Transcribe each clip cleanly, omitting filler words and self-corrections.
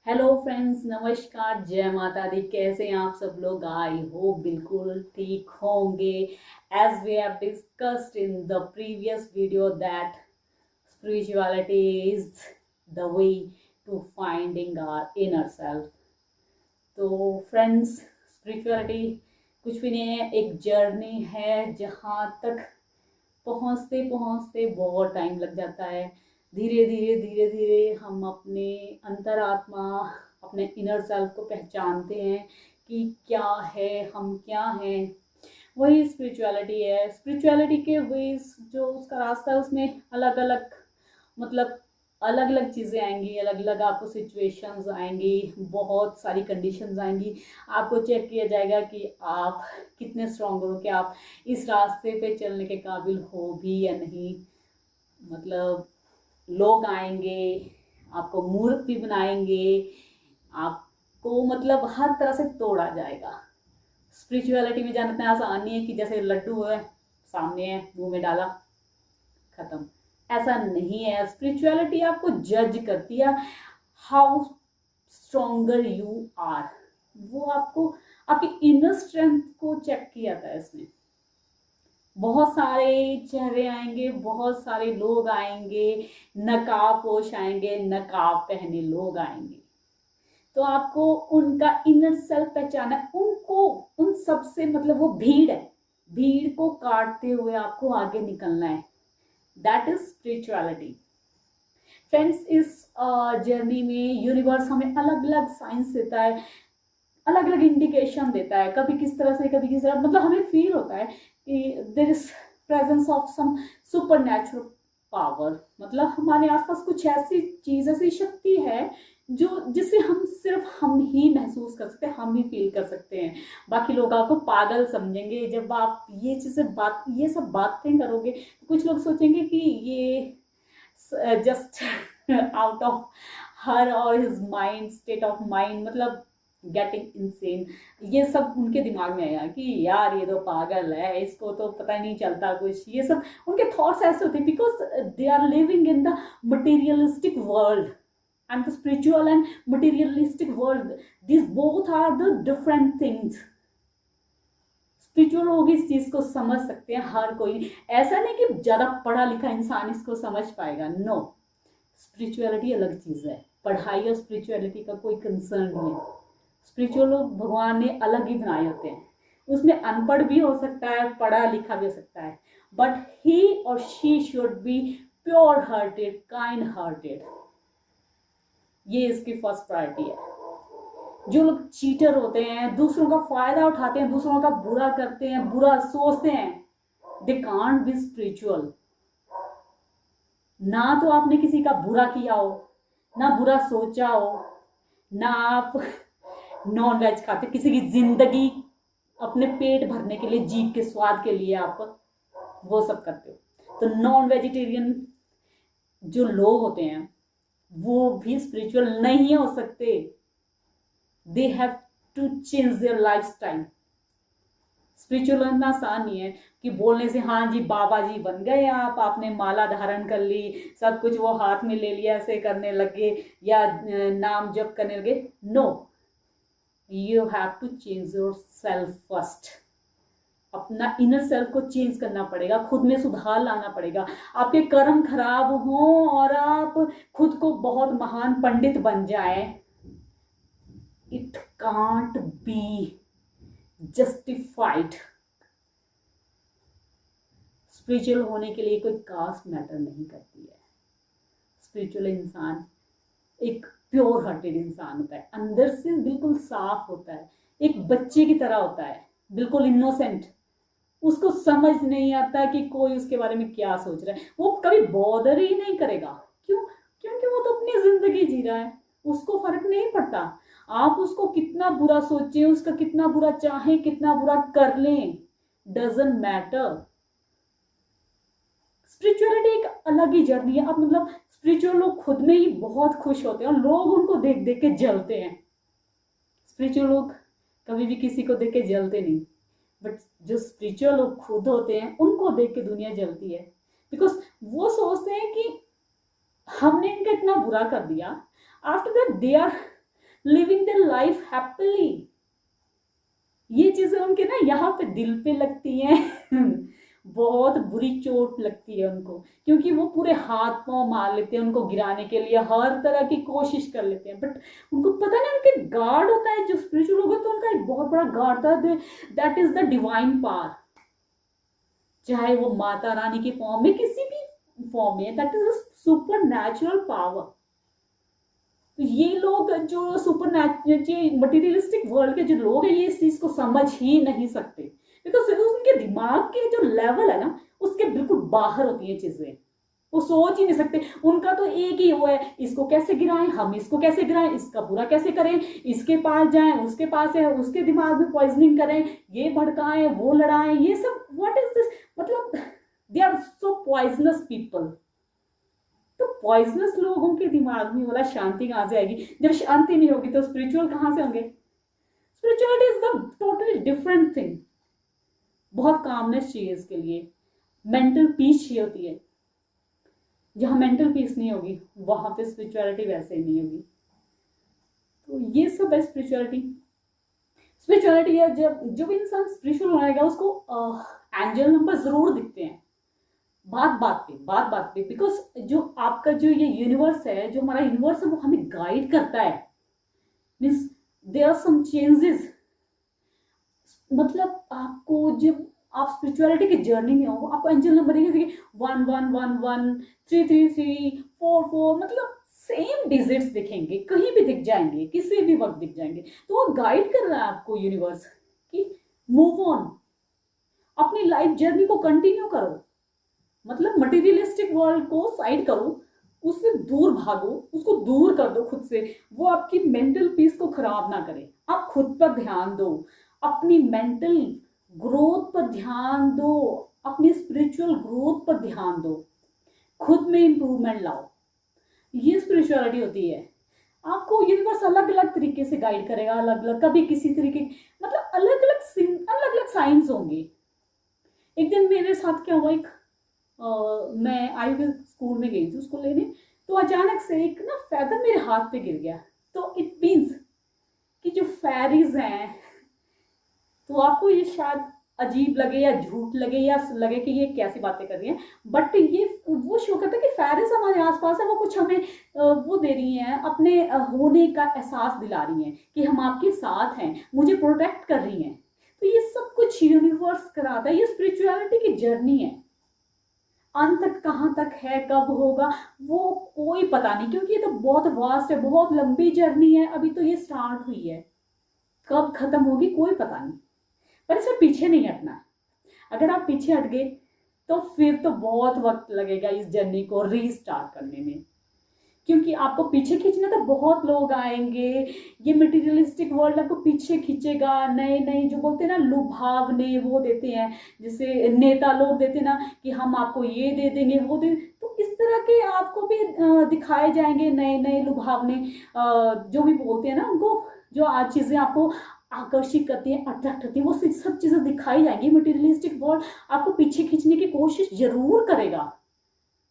Hello friends, नमस्कार, जय माता दी। कैसे हैं आप सब लोग? आई होप बिल्कुल ठीक होंगे। As we have discussed in the previous video that spirituality is the way to finding our inner self। तो फ्रेंड्स, स्पिरिचुअलिटी कुछ भी नहीं है, एक जर्नी है जहाँ तक पहुँचते पहुँचते बहुत टाइम लग जाता है। धीरे धीरे धीरे धीरे हम अपने अंतरात्मा, अपने इनर सेल्फ को पहचानते हैं कि क्या है, हम क्या हैं। वही स्पिरिचुअलिटी है। स्पिरिचुअलिटी के वेज जो उसका रास्ता है, उसमें अलग अलग मतलब अलग अलग चीज़ें आएंगी, अलग अलग आपको सिचुएशंस आएंगी, बहुत सारी कंडीशंस आएंगी। आपको चेक किया जाएगा कि आप कितने स्ट्रांग हो, कि आप इस रास्ते पे चलने के काबिल हो भी या नहीं। मतलब लोग आएंगे, आपको मूर्ख भी बनाएंगे, आपको मतलब हर तरह से तोड़ा जाएगा। स्पिरिचुअलिटी में जानते हैं आसान नहीं है कि जैसे लड्डू है, सामने है, मुंह में डाला, खत्म। ऐसा नहीं है। स्पिरिचुअलिटी आपको जज करती है हाउ स्ट्रोंगर यू आर। वो आपको आपकी इनर स्ट्रेंथ को चेक किया जाता है इसमें। बहुत सारे चेहरे आएंगे, बहुत सारे लोग आएंगे, नकाब पोश आएंगे, नकाब पहने लोग आएंगे। तो आपको उनका इनर सेल्फ पहचाना है, उनको उन सब से मतलब वो भीड़ है, भीड़ को काटते हुए आपको आगे निकलना है। That is spirituality. फ्रेंड्स, इस जर्नी में यूनिवर्स हमें अलग अलग साइंस देता है, अलग अलग इंडिकेशन देता है। कभी किस तरह से, कभी किस तरह, मतलब हमें फील होता है कि there is presence of some super natural power. मतलब हमारे आसपास कुछ ऐसी चीज, ऐसी शक्ति है जो जिसे हम सिर्फ हम ही महसूस कर सकते हैं, हम ही फील कर सकते हैं। बाकी लोग आपको पागल समझेंगे जब आप ये ये सब बातें करोगे। तो कुछ लोग सोचेंगे कि ये जस्ट आउट ऑफ हर और his mind, state of mind, मतलब गेटिंग इनसेन। ये सब उनके दिमाग में आया कि यार ये तो पागल है, इसको तो पता नहीं चलता कुछ। ये सब उनके थॉट्स ऐसे होते हैं because they are living in the materialistic world and the spiritual and materialistic world. These both are the different things. Spiritual लोग इस चीज को समझ सकते हैं, हर कोई। ऐसा नहीं कि ज्यादा पढ़ा लिखा इंसान इसको समझ पाएगा, नो। स्पिरिचुअलिटी अलग चीज है, पढ़ाई और स्पिरिचुअलिटी का कोई कंसर्न नहीं है। स्पिरिचुअल लोग भगवान ने अलग ही बनाए होते हैं। उसमें अनपढ़ भी हो सकता है, पढ़ा लिखा भी हो सकता है, बट ही और she should be pure hearted, kind hearted. ये इसकी फर्स्ट प्रायोरिटी है। जो लोग चीटर होते हैं, दूसरों का फायदा उठाते हैं, दूसरों का बुरा करते हैं, बुरा सोचते हैं, दे कांट बी स्पिरिचुअल। ना तो आपने किसी का बुरा किया हो, ना बुरा सोचा हो, ना आप नॉन वेज खाते, किसी की जिंदगी अपने पेट भरने के लिए, जीभ के स्वाद के लिए आप वो सब करते हो। तो नॉन वेजिटेरियन जो लोग होते हैं वो भी स्पिरिचुअल नहीं हो सकते। They have to change their life style. Spiritual होना आसान नहीं है कि बोलने से हाँ जी बाबा जी बन गए आप, आपने माला धारण कर ली, सब कुछ वो हाथ में ले लिया, ऐसे करने लगे या नाम जप करने लगे। No, you have to change yourself first. अपना इनर सेल्फ को चेंज करना पड़ेगा, खुद में सुधार लाना पड़ेगा। आपके कर्म खराब हों और आप खुद को बहुत महान पंडित बन जाए, it can't be justified. Spiritual होने के लिए कोई कास्ट मैटर नहीं करती है। स्पिरिचुअल इंसान एक प्योर हार्टेड इंसान होता है, अंदर से बिल्कुल साफ होता है, एक बच्चे की तरह होता है, बिल्कुल इनोसेंट। उसको समझ नहीं आता कि कोई उसके बारे में क्या सोच रहा है, वो कभी बॉदर ही नहीं करेगा। क्यों? क्योंकि वो तो अपनी जिंदगी जी रहा है, उसको फर्क नहीं पड़ता आप उसको कितना बुरा सोचें, उसका कितना बुरा चाहें, कितना बुरा कर लें, डजंट मैटर। स्पिरिचुअलिटी एक अलग ही जर्नी है। अब मतलब स्पिरिचुअल लोग खुद में ही बहुत खुश होते हैं और लोग उनको देख देख के जलते हैं। स्पिरिचुअल लोग कभी भी किसी को देख के जलते नहीं, बट जो स्पिरिचुअल लोग खुद होते हैं उनको देख के दुनिया जलती है। बिकॉज वो सोचते हैं कि हमने इनका इतना बुरा कर दिया, after that they are living their life happily. ये चीजें उनके ना यहाँ पे दिल पे लगती हैं बहुत बुरी चोट लगती है उनको, क्योंकि वो पूरे हाथ पांव मार लेते हैं उनको गिराने के लिए, हर तरह की कोशिश कर लेते हैं, बट उनको पता नहीं उनके गार्ड होता है। जो स्पिरिचुअल होगा तो उनका एक बहुत बड़ा गार्ड था, that is the divine power. चाहे वो माता रानी की फॉर्म में, किसी भी फॉर्म में, that is super natural power. तो ये लोग जो सुपर मटीरियलिस्टिक वर्ल्ड के जो लोग हैं, ये इस चीज को समझ ही नहीं सकते, बिकॉज उनके दिमाग के जो लेवल है ना, उसके बिल्कुल बाहर होती है चीजें। वो सोच ही नहीं सकते। उनका तो एक ही वो है, इसको कैसे गिराएं, हम इसको कैसे गिराएं, इसका बुरा कैसे करें, इसके पास जाएं, उसके पास है, उसके दिमाग में पॉइजनिंग करें, ये भड़काएं, वो लड़ाएं, ये सब व्हाट इज दिस, मतलब they are so poisonous people. तो पॉइजनस लोगों के दिमाग में वाला शांति कहां से आएगी? जब शांति नहीं होगी तो स्पिरिचुअल कहां से होंगे? Spirituality is the totally different thing. बहुत कामनेस चाहिए इसके लिए, मेंटल पीस चाहिए होती है। जहां मेंटल पीस नहीं होगी वहां पे स्पिरिचुअलिटी वैसे ही नहीं होगी। तो ये सब है स्पिरिचुअलिटी। स्पिरिचुअलिटी है, जब जब इंसान स्पिरिचुअल होगा उसको एंजल नंबर जरूर दिखते हैं, बात बात पे, बिकॉज जो आपका जो ये यूनिवर्स है, जो हमारा यूनिवर्स है, वो हमें गाइड करता है। Means there are some changes. मतलब आपको जब आप स्पिरिचुअलिटी की जर्नी में हो, आपको एंजल नंबर दिखेगा 1111 333 44, मतलब सेम डिजिट्स दिखेंगे, कहीं भी दिख जाएंगे, किसी भी वक्त दिख जाएंगे। तो वो गाइड कर रहा है आपको यूनिवर्स कि मूव ऑन, अपनी लाइफ जर्नी को कंटिन्यू करो। मतलब मटेरियलिस्टिक वर्ल्ड को साइड करो, उससे दूर भागो, उसको दूर कर दो खुद से। वो आपकी मेंटल पीस को खराब ना करे। आप खुद पर ध्यान दो, अपनी मेंटल ग्रोथ पर ध्यान दो, अपनी स्पिरिचुअल ग्रोथ पर ध्यान दो, खुद में इंप्रूवमेंट लाओ। ये स्पिरिचुअलिटी होती है। आपको यूनिवर्स अलग अलग तरीके से गाइड करेगा, अलग अलग, कभी किसी तरीके, मतलब अलग अलग साइंस होंगे। एक दिन मेरे साथ क्या हुआ, एक मैं आयुर्वेद स्कूल में गई थी उसको लेने, तो अचानक से एक ना फेदर मेरे हाथ पे गिर गया। तो इट मीन्स कि जो फेरीज हैं, तो आपको ये शायद अजीब लगे या झूठ लगे या लगे कि ये कैसी बातें कर रही हैं, बट ये वो शो करता है कि फेरीज हमारे आसपास है, वो कुछ हमें वो दे रही हैं, अपने होने का एहसास दिला रही हैं कि हम आपके साथ हैं, मुझे प्रोटेक्ट कर रही हैं। तो ये सब कुछ यूनिवर्स कराता है। ये स्पिरिचुअलिटी की जर्नी है। अंत तक कहाँ तक है, कब होगा, वो कोई पता नहीं, क्योंकि ये तो बहुत वास्ट है, बहुत लंबी जर्नी है, अभी तो ये स्टार्ट हुई है, कब खत्म होगी कोई पता नहीं। पर इसमें पीछे नहीं हटना है। अगर आप पीछे हट गए तो फिर तो बहुत वक्त लगेगा इस जर्नी को रीस्टार्ट करने में, क्योंकि आपको पीछे खींचने तो बहुत लोग आएंगे। ये मटेरियलिस्टिक वर्ल्ड आपको पीछे खींचेगा, नए नए जो बोलते हैं ना लुभावने वो देते हैं, जैसे नेता लोग देते हैं ना कि हम आपको ये दे देंगे, वो दे, तो इस तरह के आपको भी दिखाए जाएंगे नए नए लुभावने, जो भी बोलते हैं ना उनको, जो आज चीजें आपको आकर्षित करती है, अट्रैक्ट करती है, वो सब चीजें दिखाई जाएंगी। मटेरियलिस्टिक वर्ल्ड आपको पीछे खींचने की कोशिश जरूर करेगा,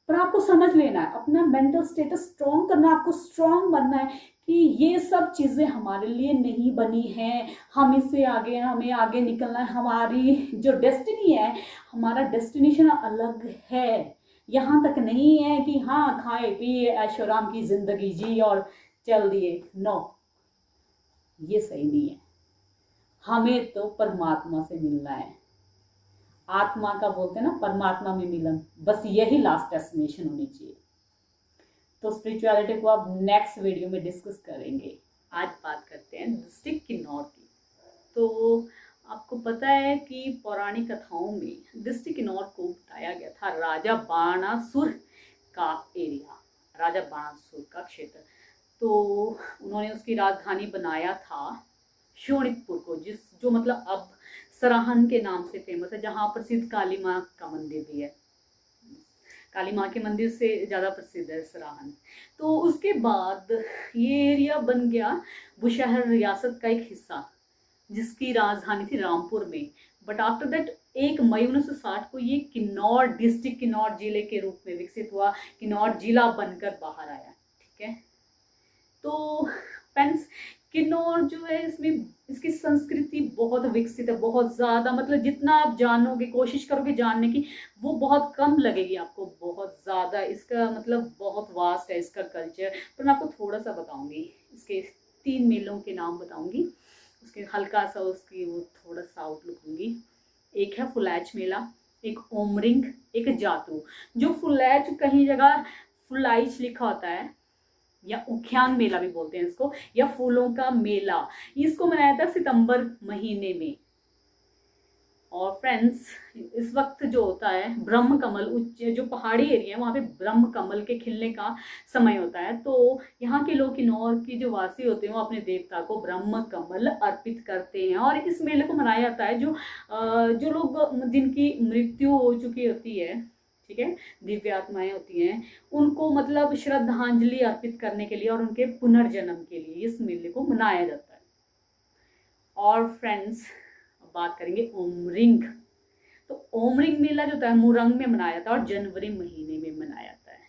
पर आपको समझ लेना है, अपना मेंटल स्टेटस स्ट्रॉन्ग करना है, आपको स्ट्रॉन्ग बनना है कि ये सब चीजें हमारे लिए नहीं बनी हैं, हम इससे आगे, हमें आगे निकलना है, हमारी जो डेस्टिनी है, हमारा डेस्टिनेशन अलग है। यहाँ तक नहीं है कि हाँ खाए पिए ऐशो आराम की जिंदगी जी और चल दिए, नो, ये सही नहीं है। हमें तो परमात्मा से मिलना है। आत्मा का बोलते हैं ना, परमात्मा में मिलन, बस यही लास्ट डेस्टिनेशन होनी चाहिए। तो स्पिरिचुअलिटी को अब नेक्स्ट वीडियो में डिस्कस करेंगे। आज बात करते हैं डिस्ट्रिक्ट किन्नौर की। तो आपको पता है कि पौराणिक कथाओं में डिस्ट्रिक्ट किन्नौर को बताया गया था राजा बाणासुर का एरिया, राजा बाणासुर का क्षेत्र। तो उन्होंने उसकी राजधानी बनाया था शोणितपुर को, जो मतलब अब सराहन के नाम से फेमस है, जहाँ प्रसिद्ध काली माँ का मंदिर भी है। काली माँ के मंदिर से ज़्यादा प्रसिद्ध है सराहन। तो उसके बाद ये एरिया बन गया बुशहर रियासत का एक हिस्सा, जिसकी राजधानी थी रामपुर में। बट आफ्टर दैट 1 मई 1960 को ये किन्नौर डिस्ट्रिक्ट, किन्नौर जिले के रूप में विकसित हुआ, किन्नौर जिला बनकर बाहर आया। ठीक है, तो फ्रेंड्स किन्नौर जो है इसमें इसकी संस्कृति बहुत विकसित है, बहुत ज़्यादा, मतलब जितना आप जानोगे, कोशिश करोगे जानने की, वो बहुत कम लगेगी आपको, बहुत ज़्यादा इसका मतलब बहुत वास्ट है इसका कल्चर। पर मैं आपको थोड़ा सा बताऊंगी, इसके 3 मेलों के नाम बताऊंगी, उसके हल्का सा उसकी वो थोड़ा सा आउटलुक दूंगी। एक है फुलैच मेला, एक ओमरिंग, एक जातरू। जो फुलैच कहीं जगह फुलाइच लिखा होता है, या उख्यान मेला भी बोलते हैं इसको, या फूलों का मेला, इसको मनाया था सितंबर महीने में। और फ्रेंड्स, इस वक्त जो होता है ब्रह्म कमल, उच्च जो पहाड़ी एरिया है वहाँ पे ब्रह्म कमल के खिलने का समय होता है। तो यहाँ के लोग, किन्नौर के जो वासी होते हैं, वो अपने देवता को ब्रह्म कमल अर्पित करते हैं। और इस मेले को मनाया जाता है जो लोग जिनकी मृत्यु हो चुकी होती है, ठीक है, दिव्य आत्माएं होती हैं, उनको मतलब श्रद्धांजलि अर्पित करने के लिए और उनके पुनर्जन्म के लिए इस मेले को मनाया जाता है। और फ्रेंड्स, बात करेंगे ओमरिंग। तो ओमरिंग मेला जो होता है मुरंग में मनाया जाता है और जनवरी महीने में मनाया जाता है।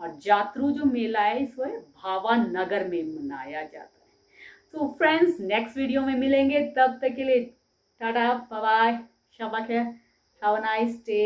और जातरू जो मेला है इसको भावानगर में मनाया जाता है। तो फ्रेंड्स, नेक्स्ट वीडियो में मिलेंगे, तब तक के लिए टाटा, बाय बाय, शबा खैर, हैव अ नाइस डे।